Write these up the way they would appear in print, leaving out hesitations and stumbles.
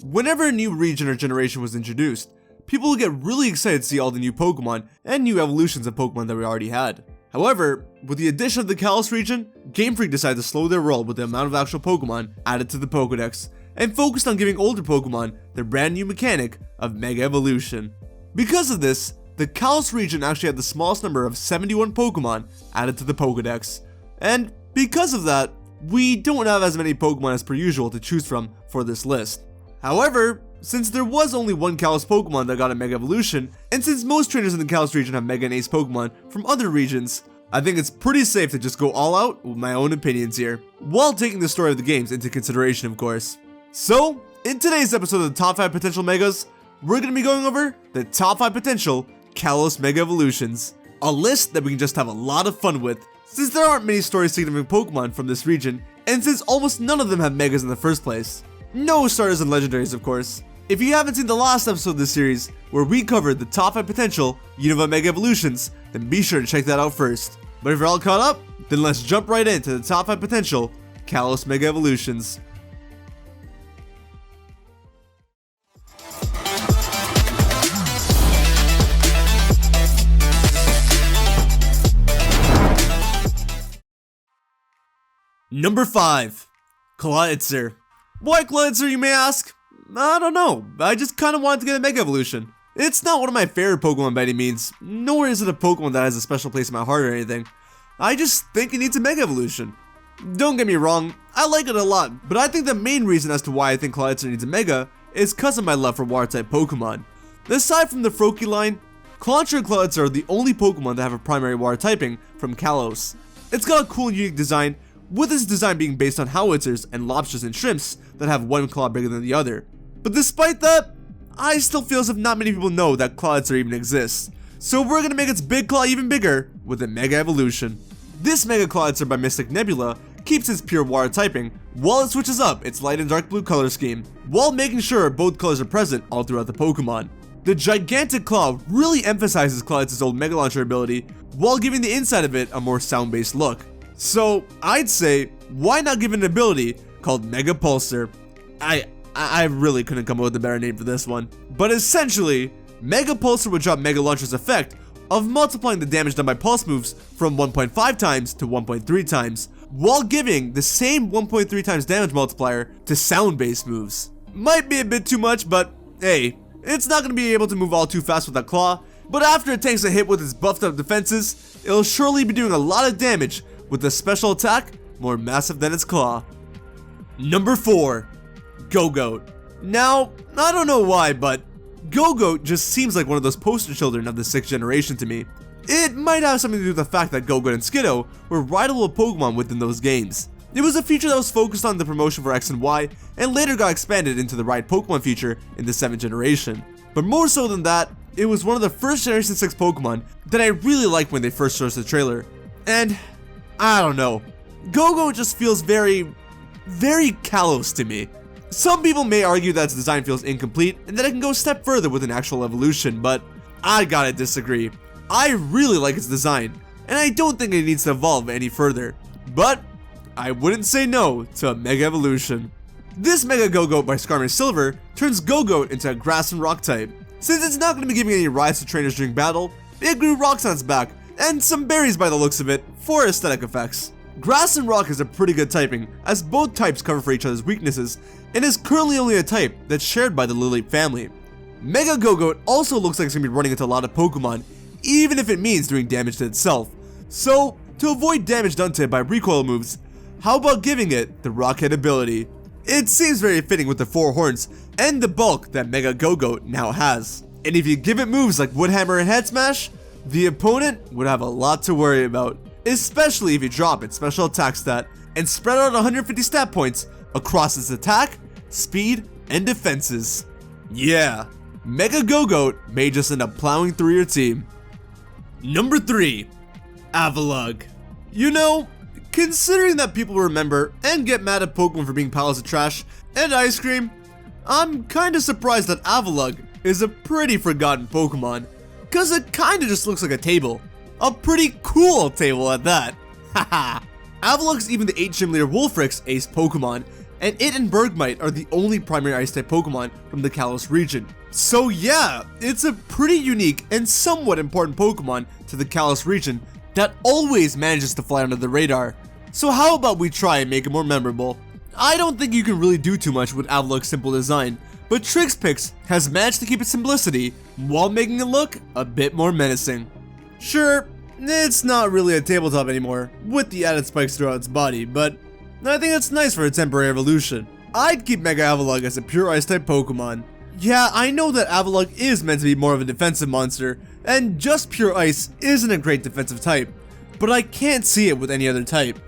Whenever a new region or generation was introduced, people would get really excited to see all the new Pokemon and new evolutions of Pokemon that we already had. However, with the addition of the Kalos region, Game Freak decided to slow their roll with the amount of actual Pokemon added to the Pokedex, and focused on giving older Pokemon their brand new mechanic of Mega Evolution. Because of this, the Kalos region actually had the smallest number of 71 Pokemon added to the Pokedex, and because of that, we don't have as many Pokemon as per usual to choose from for this list. However, since there was only one Kalos Pokemon that got a Mega Evolution, and since most trainers in the Kalos region have Mega and Ace Pokemon from other regions, I think it's pretty safe to just go all out with my own opinions here, while taking the story of the games into consideration, of course. So, in today's episode of the Top 5 Potential Megas, we're going to be going over the Top 5 Potential Kalos Mega Evolutions, a list that we can just have a lot of fun with, since there aren't many story significant Pokemon from this region, and since almost none of them have Megas in the first place. No starters and legendaries, of course. If you haven't seen the last episode of this series, where we covered the top 5 potential Unova Mega Evolutions, then be sure to check that out first. But if you're all caught up, then let's jump right into the top 5 potential Kalos Mega Evolutions. Number 5. Clawitzer. Why Clawitzer, you may ask? I don't know, I just kinda wanted to get a Mega Evolution. It's not one of my favorite Pokemon by any means, nor is it a Pokemon that has a special place in my heart or anything. I just think it needs a Mega Evolution. Don't get me wrong, I like it a lot, but I think the main reason as to why I think Clawitzer needs a Mega is cause of my love for Water-type Pokemon. Aside from the Froakie line, Clauncher and Clawitzer are the only Pokemon that have a primary Water typing from Kalos. It's got a cool and unique design, with its design being based on howitzers and lobsters and shrimps that have one claw bigger than the other. But despite that, I still feel as if not many people know that Clawitzer even exists. So we're gonna make its big claw even bigger with a Mega Evolution. This Mega Clawitzer by Mystic Nebula keeps its pure water typing, while it switches up its light and dark blue color scheme, while making sure both colors are present all throughout the Pokemon. The gigantic claw really emphasizes Clawitzer's old Mega Launcher ability, while giving the inside of it a more sound-based look. So I'd say, why not give it an ability called Mega Pulsar? I really couldn't come up with a better name for this one. But essentially, Mega Pulsar would drop Mega Launcher's effect of multiplying the damage done by pulse moves from 1.5 times to 1.3 times, while giving the same 1.3 times damage multiplier to sound-based moves. Might be a bit too much, but hey, it's not going to be able to move all too fast with that claw, but after it takes a hit with its buffed up defenses, it'll surely be doing a lot of damage with a special attack more massive than its claw. Number 4. Gogoat. Now, I don't know why, but Gogoat just seems like one of those poster children of the 6th generation to me. It might have something to do with the fact that Gogoat and Skiddo were rideable Pokemon within those games. It was a feature that was focused on the promotion for X and Y, and later got expanded into the Ride Pokemon feature in the 7th generation. But more so than that, it was one of the first Generation 6 Pokemon that I really liked when they first showed us the trailer. And I don't know, Gogoat just feels very Kalos to me. Some people may argue that its design feels incomplete and that it can go a step further with an actual evolution, but I gotta disagree. I really like its design, and I don't think it needs to evolve any further. But I wouldn't say no to a Mega Evolution. This Mega Gogoat by Skarmory Silver turns Gogoat into a Grass and Rock type. Since it's not going to be giving any rides to trainers during battle, it grew rocks on its back, and some berries by the looks of it, for aesthetic effects. Grass and Rock is a pretty good typing, as both types cover for each other's weaknesses, and is currently only a type that's shared by the Lilip family. Mega Gogoat also looks like it's going to be running into a lot of Pokemon, even if it means doing damage to itself. So, to avoid damage done to it by recoil moves, how about giving it the Rockhead ability? It seems very fitting with the 4 horns and the bulk that Mega Gogoat now has. And if you give it moves like Wood Hammer and Head Smash, the opponent would have a lot to worry about, especially if you drop its special attack stat and spread out 150 stat points across its attack, speed, and defenses. Yeah, Mega Gogoat may just end up plowing through your team. Number 3. Avalon. You know, considering that people remember and get mad at Pokemon for being piles of trash and ice cream, I'm kinda surprised that Avalon is a pretty forgotten Pokemon, cause it kinda just looks like a table. A pretty cool table at that. Haha. Avalon's even the 8 Gym Leader Wolfric's ace Pokemon, and it and Bergmite are the only primary Ice-type Pokemon from the Kalos region. So yeah, it's a pretty unique and somewhat important Pokemon to the Kalos region that always manages to fly under the radar. So how about we try and make it more memorable? I don't think you can really do too much with Avalon's simple design, but Trixpix has managed to keep its simplicity while making it look a bit more menacing. Sure, it's not really a tabletop anymore, with the added spikes throughout its body, but I think it's nice for a temporary evolution. I'd keep Mega Avalon as a pure Ice-type Pokemon. Yeah, I know that Avalon is meant to be more of a defensive monster, and just pure Ice isn't a great defensive type, but I can't see it with any other type.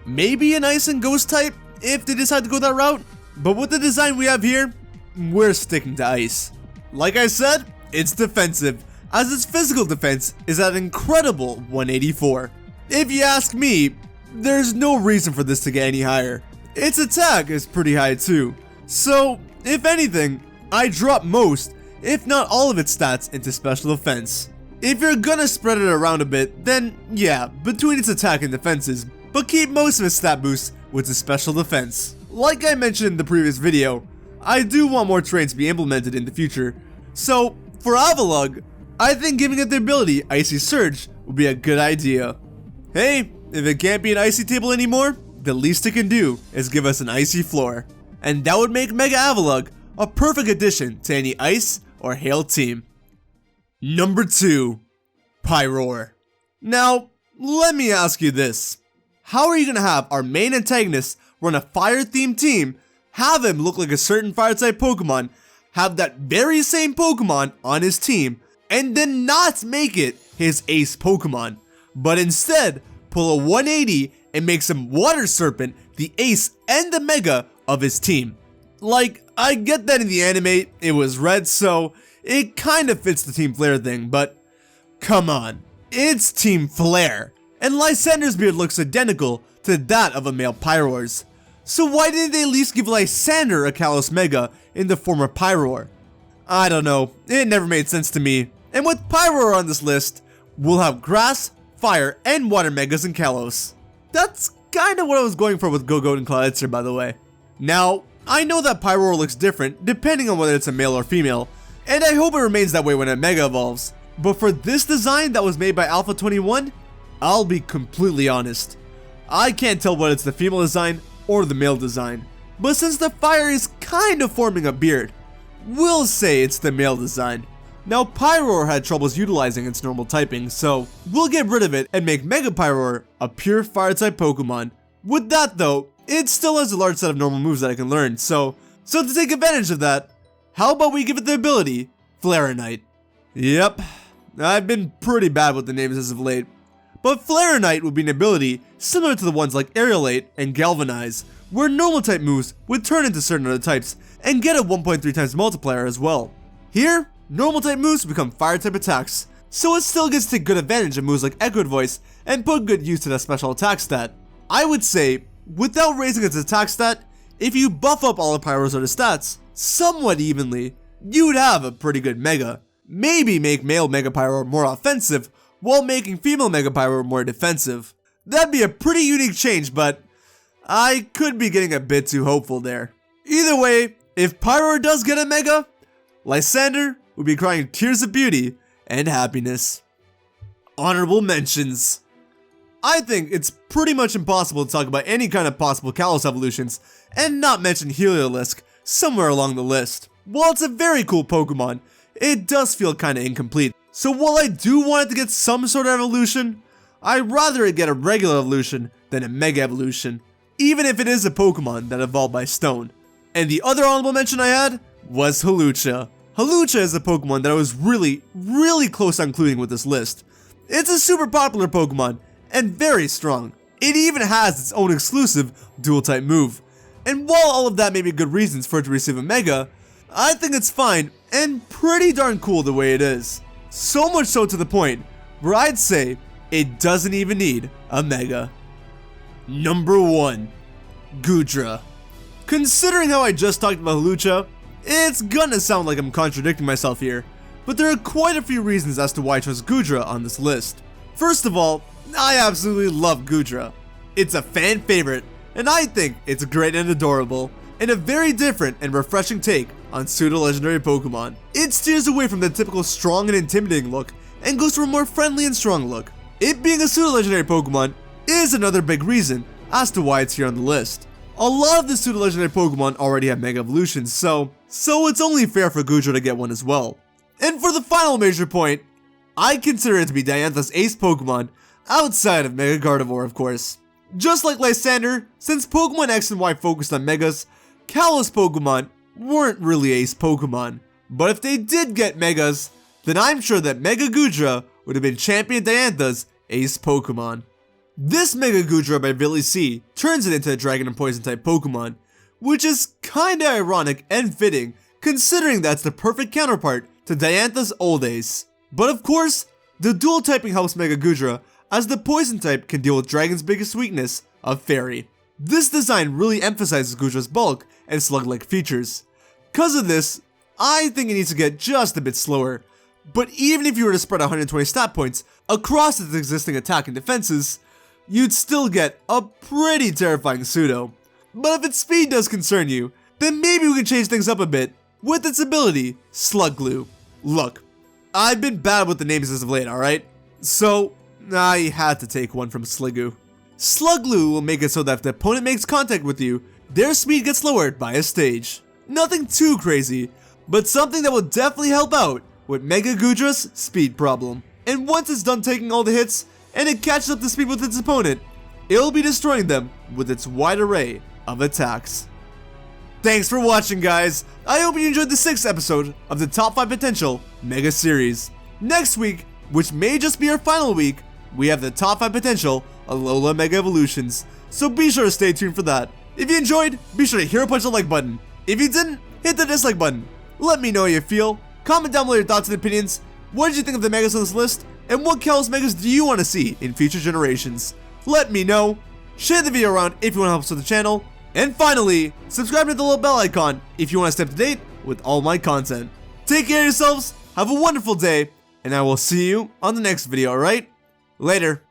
Maybe an Ice and Ghost type, if they decide to go that route, but with the design we have here, we're sticking to Ice. Like I said, it's defensive, as its physical defense is at an incredible 184. If you ask me, there's no reason for this to get any higher. Its attack is pretty high too, so if anything, I drop most, if not all of its stats into special defense. If you're gonna spread it around a bit, then yeah, between its attack and defenses, but keep most of its stat boosts with its special defense. Like I mentioned in the previous video, I do want more traits to be implemented in the future, so for Avalon, I think giving it the ability Icy Surge would be a good idea. Hey, if it can't be an icy table anymore, the least it can do is give us an icy floor. And that would make Mega Avalon a perfect addition to any ice or hail team. Number 2, Pyroar. Now, let me ask you this. How are you going to have our main antagonist run a fire-themed team, have him look like a certain fire-type Pokemon, have that very same Pokemon on his team, and then not make it his ace Pokemon, but instead pull a 180 and makes him Water Serpent the ace and the mega of his team? Like, I get that in the anime it was red, so it kind of fits the Team Flare thing, but come on, it's Team Flare, and Lysander's beard looks identical to that of a male Pyroar's. So why didn't they at least give Lysander a Kalos Mega in the form of Pyroar? I don't know, it never made sense to me. And with Pyroar on this list, we'll have Grass, Fire, and Water Megas in Kalos. That's kinda what I was going for with Gogoat and Clouditzer, by the way. Now, I know that Pyroar looks different depending on whether it's a male or female, and I hope it remains that way when it Mega Evolves. But for this design that was made by Alpha 21, I'll be completely honest. I can't tell whether it's the female design or the male design. But since the fire is kind of forming a beard, we'll say it's the male design. Now, Pyroar had troubles utilizing its normal typing, so we'll get rid of it and make Mega Pyroar a pure fire-type Pokemon. With that though, it still has a large set of normal moves that I can learn, so to take advantage of that, how about we give it the ability Flareonite? Yep, I've been pretty bad with the names as of late, but Flareonite would be an ability similar to the ones like Aerialate and Galvanize, where normal type moves would turn into certain other types and get a 1.3 times multiplier as well. Here, normal type moves become fire type attacks, so it still gets to take good advantage of moves like Echoed Voice and put good use to that special attack stat. I would say, without raising its attack stat, if you buff up all of Pyroar's other stats somewhat evenly, you'd have a pretty good Mega. Maybe make male Mega Pyroar more offensive while making female Mega Pyroar more defensive. That'd be a pretty unique change, but I could be getting a bit too hopeful there. Either way, if Pyroar does get a Mega, Lysander will be crying tears of beauty and happiness. Honorable mentions. I think it's pretty much impossible to talk about any kind of possible Kalos evolutions and not mention Heliolisk somewhere along the list. While it's a very cool Pokemon, it does feel kinda incomplete. So while I do want it to get some sort of evolution, I'd rather it get a regular evolution than a Mega Evolution, even if it is a Pokemon that evolved by stone. And the other honorable mention I had was Hawlucha. Hawlucha is a Pokemon that I was really close on including with this list. It's a super popular Pokemon and very strong. It even has its own exclusive dual type move. And while all of that may be good reasons for it to receive a Mega, I think it's fine and pretty darn cool the way it is. So much so to the point where I'd say it doesn't even need a Mega. Number 1, Goodra. Considering how I just talked about Hawlucha, it's gonna sound like I'm contradicting myself here, but there are quite a few reasons as to why I chose Goodra on this list. First of all, I absolutely love Goodra. It's a fan favorite, and I think it's great and adorable. and a very different and refreshing take on pseudo-legendary Pokemon. It steers away from the typical strong and intimidating look and goes for a more friendly and strong look. It being a pseudo-legendary Pokemon is another big reason as to why it's here on the list. A lot of the pseudo-legendary Pokemon already have Mega Evolutions, so it's only fair for Goodra to get one as well. And for the final major point, I consider it to be Diantha's ace Pokemon, outside of Mega Gardevoir of course. Just like Lysander, since Pokemon X and Y focused on Megas, Kalos Pokemon weren't really ace Pokemon. But if they did get Megas, then I'm sure that Mega Goodra would have been Champion Diantha's ace Pokemon. This Mega Goodra by Billy C turns it into a Dragon and Poison type Pokemon, which is kinda ironic and fitting considering that's the perfect counterpart to Diantha's old ace. But of course, the dual typing helps Mega Goodra, as the Poison type can deal with Dragon's biggest weakness of Fairy. This design really emphasizes Goodra's bulk and slug-like features. Cause of this, I think it needs to get just a bit slower. But even if you were to spread 120 stat points across its existing attack and defenses, you'd still get a pretty terrifying pseudo. But if its speed does concern you, then maybe we can change things up a bit with its ability, Slug Glue. Look, I've been bad with the names as of late, alright? So, I had to take one from Sliggoo. Slug Glue will make it so that if the opponent makes contact with you, their speed gets lowered by a stage. Nothing too crazy, but something that will definitely help out with Mega Goodra's speed problem. And once it's done taking all the hits, and it catches up to speed with its opponent, it'll be destroying them with its wide array of attacks. Thanks for watching, guys. I hope you enjoyed the 6th episode of the Top 5 Potential Mega Series. Next week, which may just be our final week, we have the Top 5 Potential Alola Mega Evolutions, so be sure to stay tuned for that. If you enjoyed, be sure to hero punch the like button. If you didn't, hit the dislike button. Let me know how you feel. Comment down below your thoughts and opinions. What did you think of the Megas on this list? And what Kalos Megas do you want to see in future generations? Let me know. Share the video around if you want to help us with the channel. And finally, subscribe to the little bell icon if you want to stay up to date with all my content. Take care of yourselves, have a wonderful day, and I will see you on the next video, alright? Later.